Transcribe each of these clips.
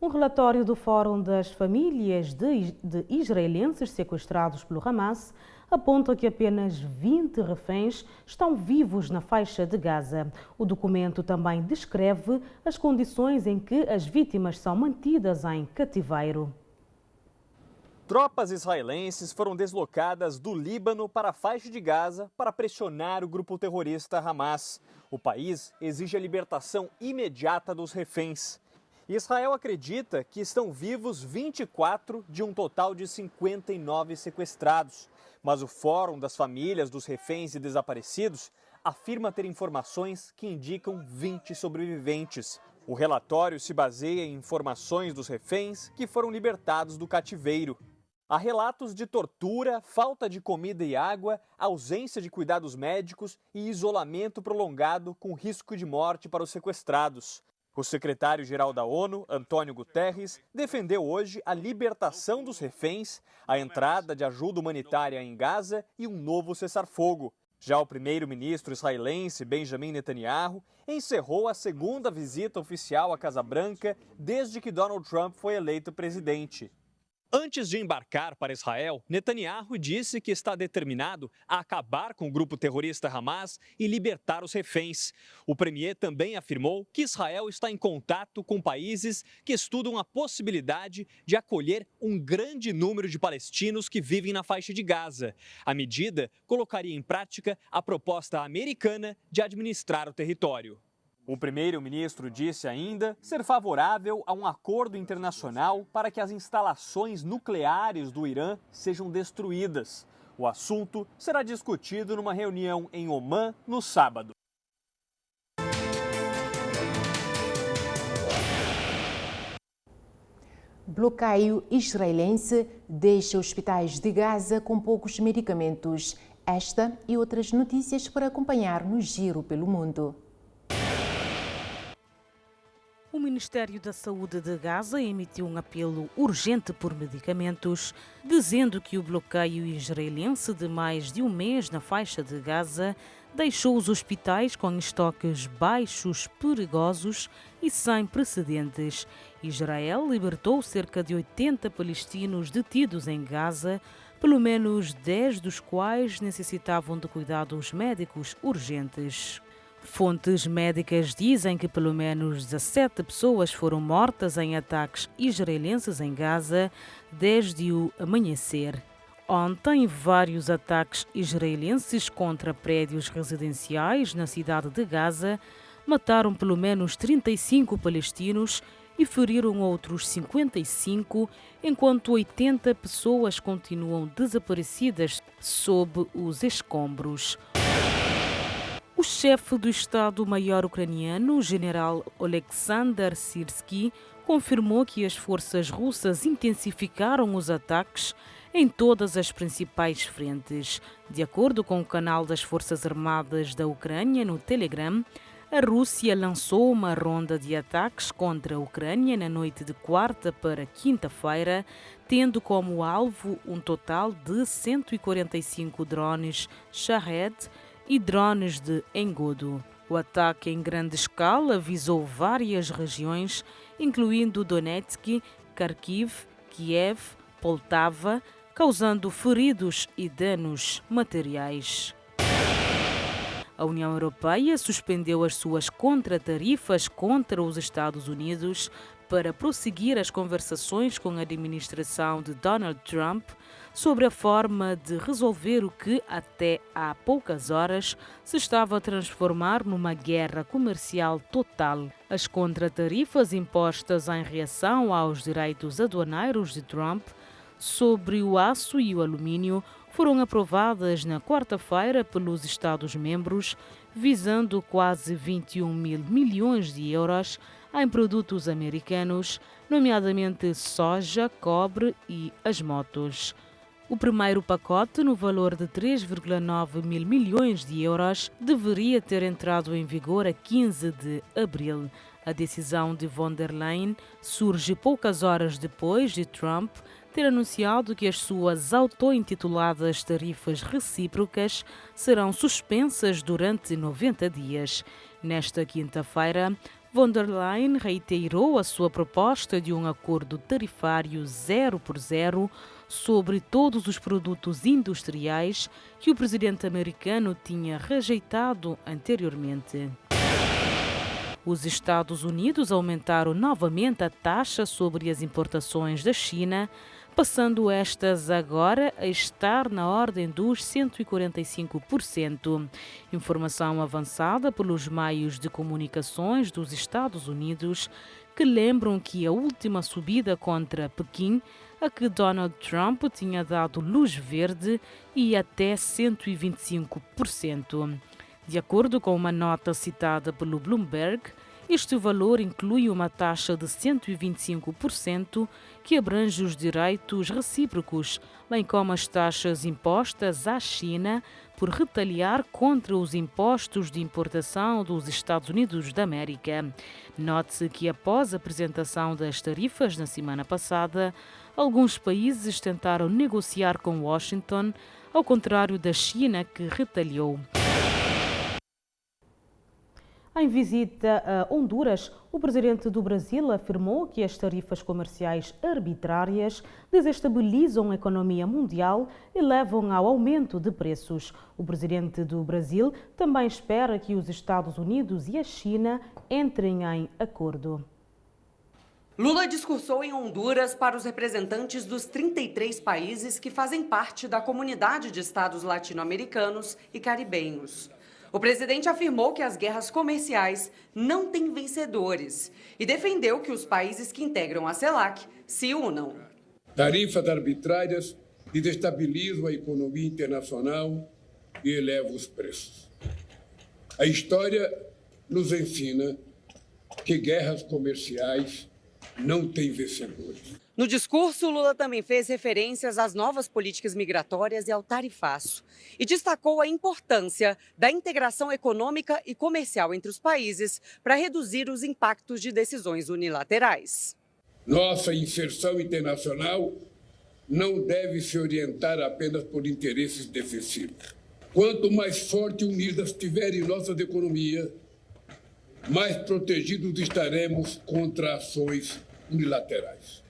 Um relatório do Fórum das Famílias de israelenses sequestrados pelo Hamas aponta que apenas 20 reféns estão vivos na faixa de Gaza. O documento também descreve as condições em que as vítimas são mantidas em cativeiro. Tropas israelenses foram deslocadas do Líbano para a faixa de Gaza para pressionar o grupo terrorista Hamas. O país exige a libertação imediata dos reféns. Israel acredita que estão vivos 24 de um total de 59 sequestrados. Mas o Fórum das Famílias dos Reféns e Desaparecidos afirma ter informações que indicam 20 sobreviventes. O relatório se baseia em informações dos reféns que foram libertados do cativeiro. Há relatos de tortura, falta de comida e água, ausência de cuidados médicos e isolamento prolongado com risco de morte para os sequestrados. O secretário-geral da ONU, Antônio Guterres, defendeu hoje a libertação dos reféns, a entrada de ajuda humanitária em Gaza e um novo cessar-fogo. Já o primeiro-ministro israelense, Benjamin Netanyahu, encerrou a segunda visita oficial à Casa Branca desde que Donald Trump foi eleito presidente. Antes de embarcar para Israel, Netanyahu disse que está determinado a acabar com o grupo terrorista Hamas e libertar os reféns. O premier também afirmou que Israel está em contato com países que estudam a possibilidade de acolher um grande número de palestinos que vivem na faixa de Gaza. A medida colocaria em prática a proposta americana de administrar o território. O primeiro-ministro disse ainda ser favorável a um acordo internacional para que as instalações nucleares do Irã sejam destruídas. O assunto será discutido numa reunião em Omã no sábado. Bloqueio israelense deixa hospitais de Gaza com poucos medicamentos. Esta e outras notícias para acompanhar no Giro pelo Mundo. O Ministério da Saúde de Gaza emitiu um apelo urgente por medicamentos, dizendo que o bloqueio israelense de mais de um mês na faixa de Gaza deixou os hospitais com estoques baixos, perigosos e sem precedentes. Israel libertou cerca de 80 palestinos detidos em Gaza, pelo menos 10 dos quais necessitavam de cuidados médicos urgentes. Fontes médicas dizem que pelo menos 17 pessoas foram mortas em ataques israelenses em Gaza desde o amanhecer. Ontem, vários ataques israelenses contra prédios residenciais na cidade de Gaza mataram pelo menos 35 palestinos e feriram outros 55, enquanto 80 pessoas continuam desaparecidas sob os escombros. O chefe do Estado-Maior ucraniano, o general Oleksandr Syrskyi, confirmou que as forças russas intensificaram os ataques em todas as principais frentes. De acordo com o canal das Forças Armadas da Ucrânia no Telegram, a Rússia lançou uma ronda de ataques contra a Ucrânia na noite de quarta para quinta-feira, tendo como alvo um total de 145 drones Shahed e drones de engodo. O ataque em grande escala visou várias regiões, incluindo Donetsk, Kharkiv, Kiev, Poltava, causando feridos e danos materiais. A União Europeia suspendeu as suas contratarifas contra os Estados Unidos para prosseguir as conversações com a administração de Donald Trump sobre a forma de resolver o que, até há poucas horas, se estava a transformar numa guerra comercial total. As contratarifas impostas em reação aos direitos aduaneiros de Trump sobre o aço e o alumínio foram aprovadas na quarta-feira pelos Estados-membros, visando quase 21 mil milhões de euros em produtos americanos, nomeadamente soja, cobre e as motos. O primeiro pacote, no valor de 3,9 mil milhões de euros, deveria ter entrado em vigor a 15 de abril. A decisão de von der Leyen surge poucas horas depois de Trump ter anunciado que as suas auto-intituladas tarifas recíprocas serão suspensas durante 90 dias. Nesta quinta-feira, Von der Leyen reiterou a sua proposta de um acordo tarifário 0 por 0 sobre todos os produtos industriais que o presidente americano tinha rejeitado anteriormente. Os Estados Unidos aumentaram novamente a taxa sobre as importações da China, passando estas agora a estar na ordem dos 145%. Informação avançada pelos meios de comunicações dos Estados Unidos, que lembram que a última subida contra Pequim, a que Donald Trump tinha dado luz verde, ia até 125%. De acordo com uma nota citada pelo Bloomberg, este valor inclui uma taxa de 125% que abrange os direitos recíprocos, bem como as taxas impostas à China por retaliar contra os impostos de importação dos Estados Unidos da América. Note-se que após a apresentação das tarifas na semana passada, alguns países tentaram negociar com Washington, ao contrário da China, que retaliou. Em visita a Honduras, o presidente do Brasil afirmou que as tarifas comerciais arbitrárias desestabilizam a economia mundial e levam ao aumento de preços. O presidente do Brasil também espera que os Estados Unidos e a China entrem em acordo. Lula discursou em Honduras para os representantes dos 33 países que fazem parte da comunidade de estados latino-americanos e caribenhos. O presidente afirmou que as guerras comerciais não têm vencedores e defendeu que os países que integram a CELAC se unam. Tarifas arbitrárias desestabilizam a economia internacional e elevam os preços. A história nos ensina que guerras comerciais não têm vencedores. No discurso, Lula também fez referências às novas políticas migratórias e ao tarifaço e destacou a importância da integração econômica e comercial entre os países para reduzir os impactos de decisões unilaterais. Nossa inserção internacional não deve se orientar apenas por interesses defensivos. Quanto mais forte e unidas estiverem nossas economias, mais protegidos estaremos contra ações unilaterais.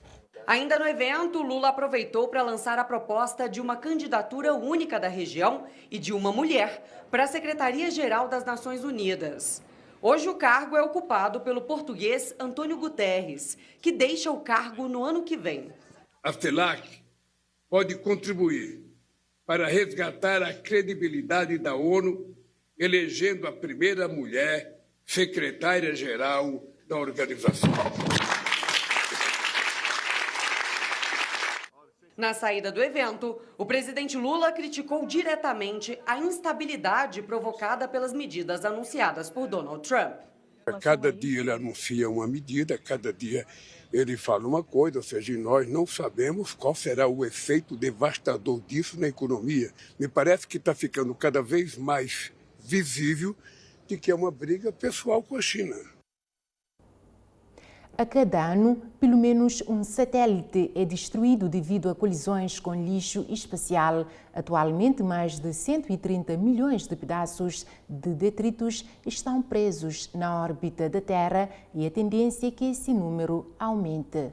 Ainda no evento, Lula aproveitou para lançar a proposta de uma candidatura única da região e de uma mulher para a Secretaria-Geral das Nações Unidas. Hoje o cargo é ocupado pelo português Antônio Guterres, que deixa o cargo no ano que vem. A CELAC pode contribuir para resgatar a credibilidade da ONU, elegendo a primeira mulher secretária-geral da organização. Na saída do evento, o presidente Lula criticou diretamente a instabilidade provocada pelas medidas anunciadas por Donald Trump. Cada dia ele anuncia uma medida, cada dia ele fala uma coisa, ou seja, nós não sabemos qual será o efeito devastador disso na economia. Me parece que está ficando cada vez mais visível de que é uma briga pessoal com a China. A cada ano, pelo menos um satélite é destruído devido a colisões com lixo espacial. Atualmente, mais de 130 milhões de pedaços de detritos estão presos na órbita da Terra e a tendência é que esse número aumente.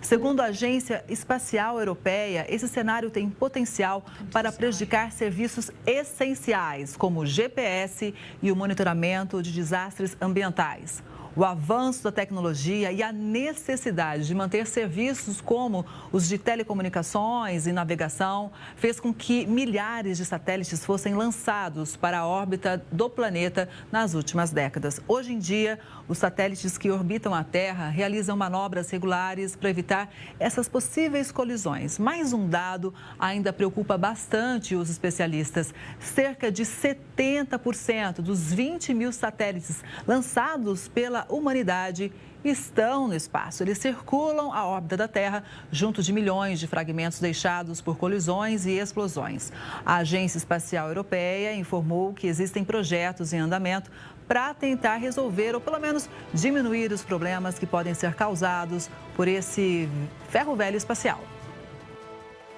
Segundo a Agência Espacial Europeia, esse cenário tem potencial para prejudicar serviços essenciais, como o GPS e o monitoramento de desastres ambientais. O avanço da tecnologia e a necessidade de manter serviços como os de telecomunicações e navegação fez com que milhares de satélites fossem lançados para a órbita do planeta nas últimas décadas. Hoje em dia, os satélites que orbitam a Terra realizam manobras regulares para evitar essas possíveis colisões. Mais um dado ainda preocupa bastante os especialistas. Cerca de 70% dos 20 mil satélites lançados pela humanidade estão no espaço. Eles circulam a órbita da Terra junto de milhões de fragmentos deixados por colisões e explosões. A Agência Espacial Europeia informou que existem projetos em andamento para tentar resolver ou pelo menos diminuir os problemas que podem ser causados por esse ferro velho espacial.